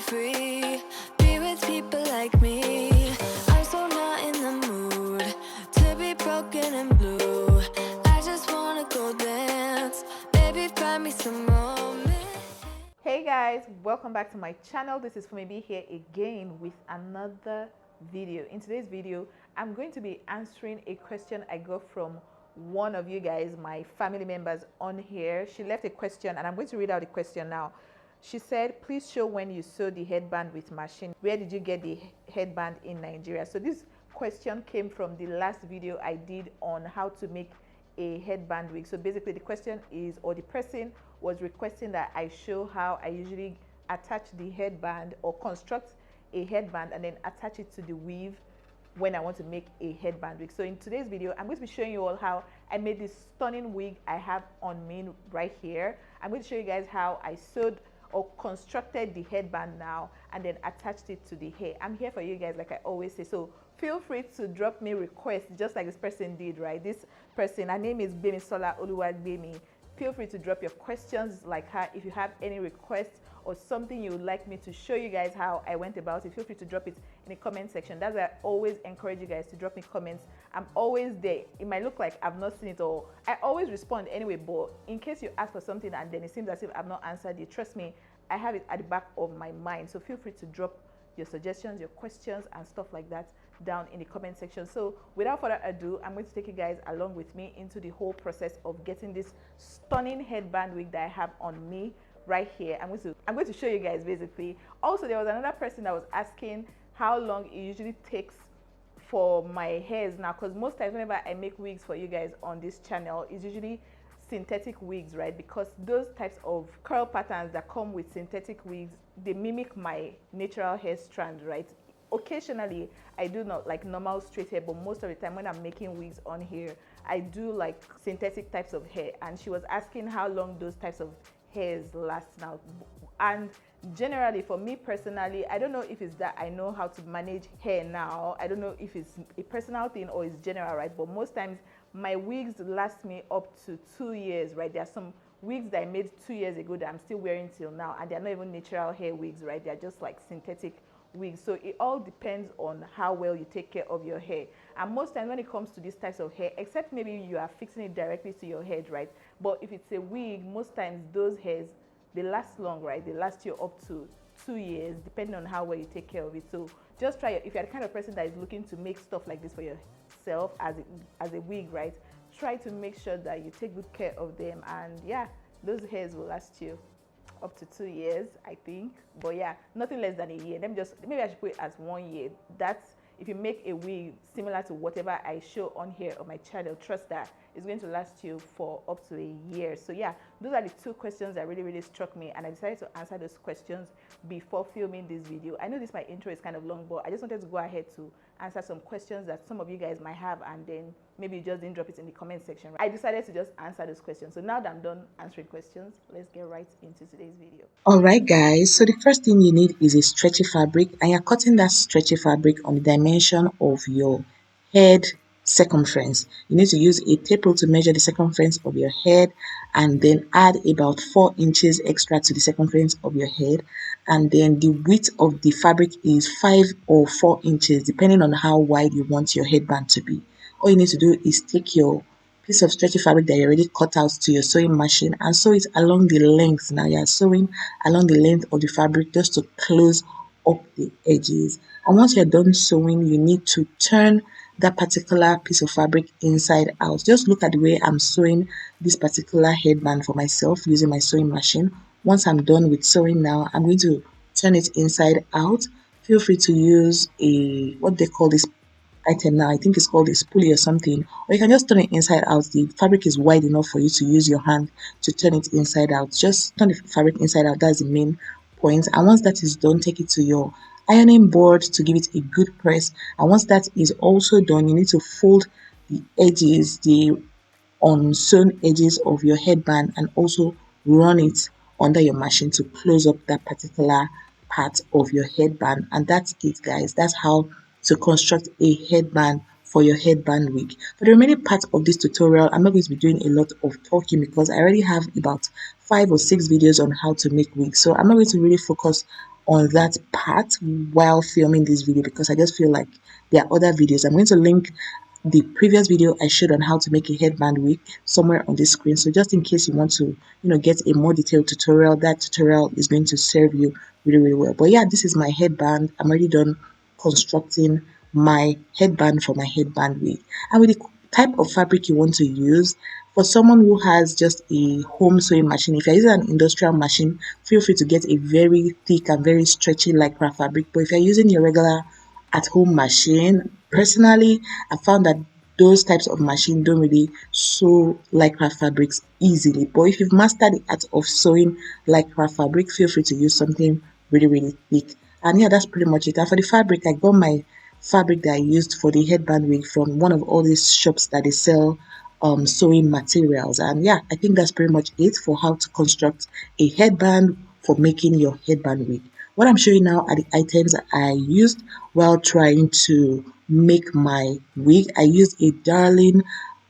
free, be with people like me. I'm so not in the mood to be broken and blue. I just wanna go dance, baby, find me some romance. Hey guys, welcome back to my channel. This is Funmibi here again with another video. In today's video, I'm going to be answering a question I got from one of you guys, my family members on here. She left a question and I'm going to read out the question now. She said, please show when you sew the headband with machine. Where did you get the headband in Nigeria? So this question came from the last video I did on how to make a headband wig. So basically the question is, or the person was requesting that I show how I usually attach the headband or construct a headband and then attach it to the weave when I want to make a headband wig. So in today's video, I'm going to be showing you all how I made this stunning wig I have on me right here. I'm going to show you guys how I sewed or constructed the headband now and then attached it to the hair. I'm here for you guys, like I always say. So feel free to drop me requests just like this person did, right? This person, her name is Bemisola Oluwagbemi. Feel free to drop your questions like her. If you have any requests or something you would like me to show you guys how I went about it, feel free to drop it in the comment section. That's why I always encourage you guys to drop me comments. I'm always there. It might look like I've not seen it, or I always respond anyway, but in case you ask for something and then it seems as if I've not answered you, trust me, I have it at the back of my mind. So feel free to drop your suggestions, your questions and stuff like that down in the comment section. So without further ado, I'm going to take you guys along with me into the whole process of getting this stunning headband wig that I have on me right here. I'm going to show you guys basically. Also, there was another person that was asking how long it usually takes for my hairs now, because most times whenever I make wigs for you guys on this channel, it's usually synthetic wigs, right? Because those types of curl patterns that come with synthetic wigs, they mimic my natural hair strand, right? Occasionally I do not like normal straight hair, but most of the time when I'm making wigs on here, I do like synthetic types of hair. And she was asking how long those types of hairs last now. And generally for me personally, I don't know if it's that I know how to manage hair now. I don't know if it's a personal thing or it's general, right? But most times my wigs last me up to 2 years, right? There are some wigs that I made 2 years ago that I'm still wearing till now, and they're not even natural hair wigs, right? They're just like synthetic wigs. So it all depends on how well you take care of your hair. And most times when it comes to these types of hair, except maybe you are fixing it directly to your head, right? But if it's a wig, most times those hairs, they last long, right? They last you up to 2 years, depending on how well you take care of it. So just try, if you're the kind of person that is looking to make stuff like this for yourself as a wig, right? Try to make sure that you take good care of them, and yeah, those hairs will last you up to 2 years, I think. But yeah, nothing less than a year. Let me just, maybe I should put it as 1 year. That's if you make a wig similar to whatever I show on here on my channel, trust that it's going to last you for up to a year. So yeah, those are the two questions that really struck me, and I decided to answer those questions before filming this video. I know my intro is kind of long, but I just wanted to go ahead to answer some questions that some of you guys might have, and then maybe you just didn't drop it in the comment section. I decided to just answer those questions. So now that I'm done answering questions, let's get right into today's video. Alright guys, so the first thing you need is a stretchy fabric, and you're cutting that stretchy fabric on the dimension of your head circumference. You need to use a tape rule to measure the circumference of your head, and then add about 4 inches extra to the circumference of your head, and then the width of the fabric is 5 or 4 inches depending on how wide you want your headband to be. All you need to do is take your piece of stretchy fabric that you already cut out to your sewing machine and sew it along the length. Now you're sewing along the length of the fabric just to close up the edges. And once you're done sewing, you need to turn that particular piece of fabric inside out. Just look at the way I'm sewing this particular headband for myself using my sewing machine. Once I'm done with sewing now, I'm going to turn it inside out. Feel free to use a, what they call this item now, I think it's called a spoolie or something, or you can just turn it inside out. The fabric is wide enough for you to use your hand to turn it inside out. Just turn the fabric inside out, that's the main point. And once that is done, take it to your ironing board to give it a good press. And once that is also done, you need to fold the edges, the unsewn edges of your headband, and also run it under your machine to close up that particular part of your headband. And that's it guys, that's how to construct a headband for your headband wig. For the remaining part of this tutorial, I'm not going to be doing a lot of talking because I already have about 5 or 6 videos on how to make wigs, so I'm not going to really focus on that part while filming this video because I just feel like there are other videos. I'm going to link the previous video I showed on how to make a headband wig somewhere on the screen. So just in case you want to, get a more detailed tutorial, that tutorial is going to serve you really, really well. But yeah, this is my headband. I'm already done constructing my headband for my headband wig. And with the type of fabric you want to use, for someone who has just a home sewing machine, if you're using an industrial machine, feel free to get a very thick and very stretchy lycra fabric. But if you're using your regular at-home machine, personally, I found that those types of machine don't really sew lycra fabrics easily. But if you've mastered the art of sewing lycra fabric, feel free to use something really, really thick. And yeah, that's pretty much it. And for the fabric, I got my fabric that I used for the headband wig from one of all these shops that they sell sewing materials. And yeah, I think that's pretty much it for how to construct a headband for making your headband wig. What I'm showing now are the items I used while trying to make my wig. I used a Darling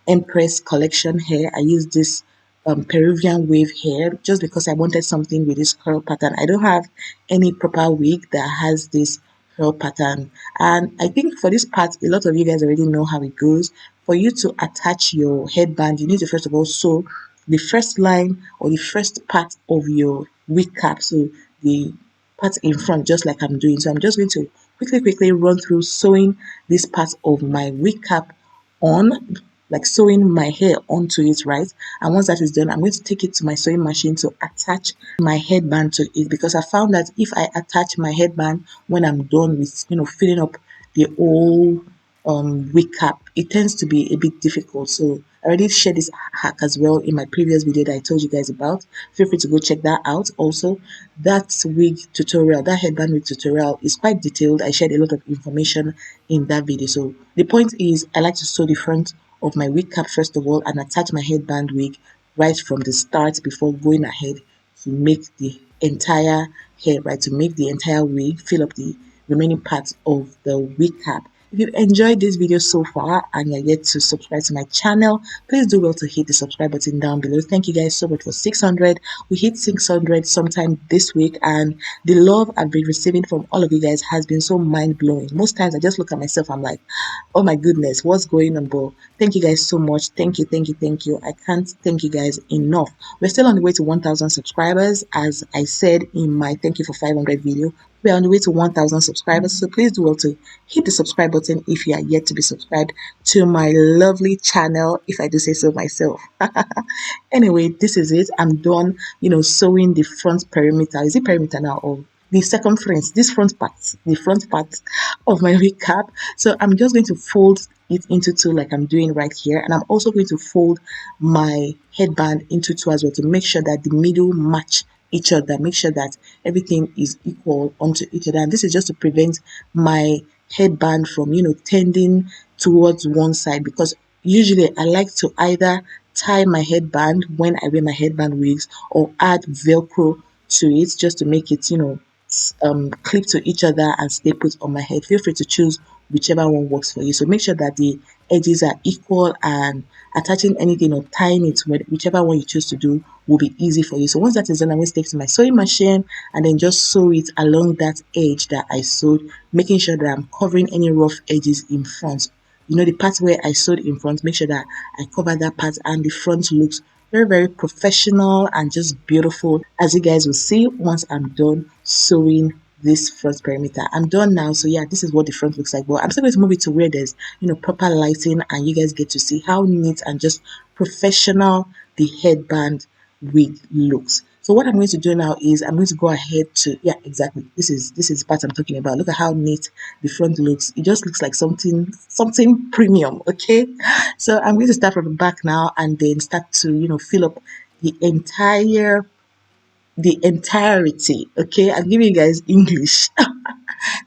Empress collection hair. I used this Peruvian wave hair just because I wanted something with this curl pattern. I don't have any proper wig that has this curl pattern. And I think for this part, a lot of you guys already know how it goes. For you to attach your headband, you need to first of all sew the first line or the first part of your wig cap. So the part in front, just like I'm doing. So I'm just going to quickly run through sewing this part of my wig cap on, like sewing my hair onto it, right? And once that is done, I'm going to take it to my sewing machine to attach my headband to it, because I found that if I attach my headband when I'm done with filling up the whole wig cap, it tends to be a bit difficult. So I already shared this hack as well in my previous video that I told you guys about. Feel free to go check that out. Also, that wig tutorial, that headband wig tutorial is quite detailed. I shared a lot of information in that video. So the point is, I like to sew the front of my wig cap first of all and attach my headband wig right from the start before going ahead to make the entire hair, right, to make the entire wig, fill up the remaining parts of the wig cap. If you've enjoyed this video so far and you're yet to subscribe to my channel, please do well to hit the subscribe button down below. Thank you guys so much for 600. We hit 600 sometime this week, and the love I've been receiving from all of you guys has been so mind-blowing. Most times I just look at myself, I'm like, oh my goodness, what's going on? But thank you guys so much. Thank you. I can't thank you guys enough. We're still on the way to 1,000 subscribers. As I said in my thank you for 500 video, we are on the way to 1,000 subscribers, so please do well to hit the subscribe button if you are yet to be subscribed to my lovely channel, if I do say so myself. Anyway, this is it. I'm done, sewing the front perimeter. Is it perimeter now, or the circumference? This front part, the front part of my wig cap. So I'm just going to fold it into two like I'm doing right here, and I'm also going to fold my headband into two as well to make sure that the middle match each other, make sure that everything is equal onto each other. And this is just to prevent my headband from tending towards one side, because usually I like to either tie my headband when I wear my headband wigs or add velcro to it just to make it clip to each other and stay put on my head. Feel free to choose whichever one works for you. So make sure that the edges are equal, and attaching anything or tying it, whichever one you choose to do, will be easy for you. So once that is done, I'm going to take to my sewing machine and then just sew it along that edge that I sewed, making sure that I'm covering any rough edges in front. The part where I sewed in front, make sure that I cover that part, and the front looks very professional and just beautiful, as you guys will see once I'm done sewing this front perimeter. I'm done now, so yeah, this is what the front looks like. But I'm still going to move it to where there's proper lighting, and you guys get to see how neat and just professional the headband wig looks. So what I'm going to do now is I'm going to go ahead to, yeah, exactly, this is the part I'm talking about. Look at how neat the front looks. It just looks like something premium. Okay, so I'm going to start from the back now and then start to fill up the entirety. Okay, I'm giving you guys English.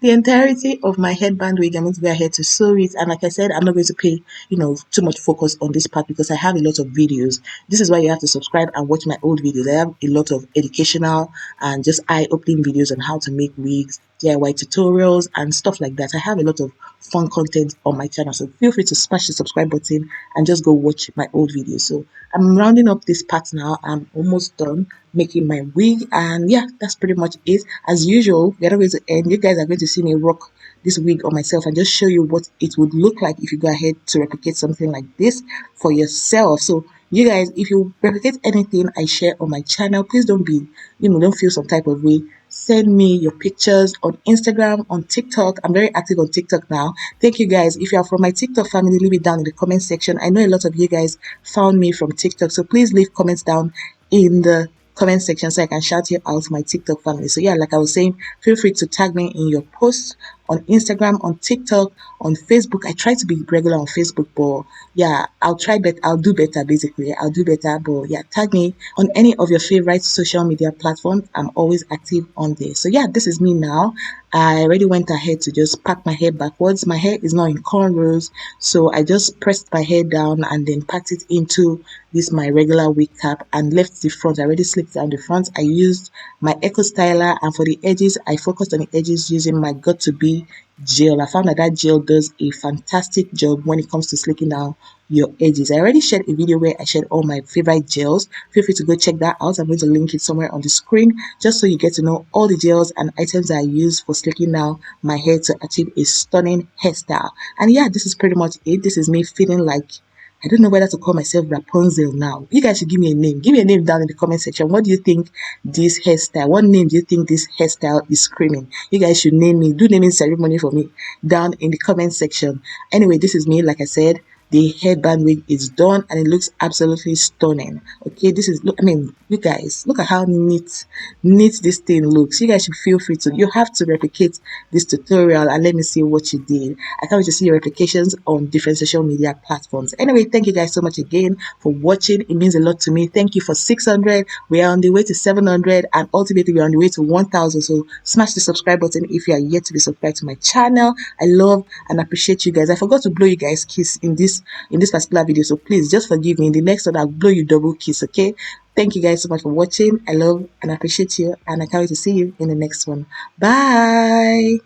The entirety of my headband wig. I'm going to go ahead to sew it, and like I said, I'm not going to pay too much focus on this part because I have a lot of videos. This is why you have to subscribe and watch my old videos. I have a lot of educational and just eye-opening videos on how to make wigs, DIY tutorials and stuff like that. I have a lot of fun content on my channel, so feel free to smash the subscribe button and just go watch my old videos. So I'm rounding up this part now. I'm almost done. making my wig. And yeah, that's pretty much it. As usual, we're not going to end. You guys are going to see me rock this wig on myself and just show you what it would look like if you go ahead to replicate something like this for yourself. So you guys, if you replicate anything I share on my channel, please don't be, don't feel some type of way. Send me your pictures on Instagram, on TikTok. I'm very active on TikTok now. Thank you guys. If you are from my TikTok family, leave it down in the comment section. I know a lot of you guys found me from TikTok, so please leave comments down in the comment section so I can shout you out to my TikTok family. So yeah, like I was saying, feel free to tag me in your posts on Instagram, on TikTok, on Facebook. I try to be regular on Facebook, but yeah, I'll do better basically. I'll do better, but yeah, tag me on any of your favorite social media platforms. I'm always active on there. So yeah, this is me now. I already went ahead to just pack my hair backwards. My hair is not in cornrows, so I just pressed my hair down and then packed it into this my regular wig cap and left the front. I already slicked down the front. I used my Echo Styler, and for the edges, I focused on the edges using my Got to Be gel. I found that gel does a fantastic job when it comes to slicking down your edges. I already shared a video where I shared all my favorite gels. Feel free to go check that out. I'm going to link it somewhere on the screen just so you get to know all the gels and items I use for slicking down my hair to achieve a stunning hairstyle. And yeah, this is pretty much it. This is me feeling like, I don't know whether to call myself Rapunzel now. You guys should give me a name. Give me a name down in the comment section. What do you think this hairstyle? What name do you think this hairstyle is screaming? You guys should name me. Do naming ceremony for me down in the comment section. Anyway, this is me. Like I said, the headband wig is done and it looks absolutely stunning. Okay, this is, look, I mean, you guys, look at how neat this thing looks. You guys should feel free to, you have to replicate this tutorial and let me see what you did. I can't wait to see your replications on different social media platforms. Anyway, thank you guys so much again for watching. It means a lot to me. Thank you for 600. We are on the way to 700 and ultimately we're on the way to 1000. So smash the subscribe button if you are yet to be subscribed to my channel. I love and appreciate you guys. I forgot to blow you guys kiss in this particular video, so please just forgive me. In the next one, I'll blow you double kiss. Okay, thank you guys so much for watching. I love and appreciate you, and I can't wait to see you in the next one. Bye.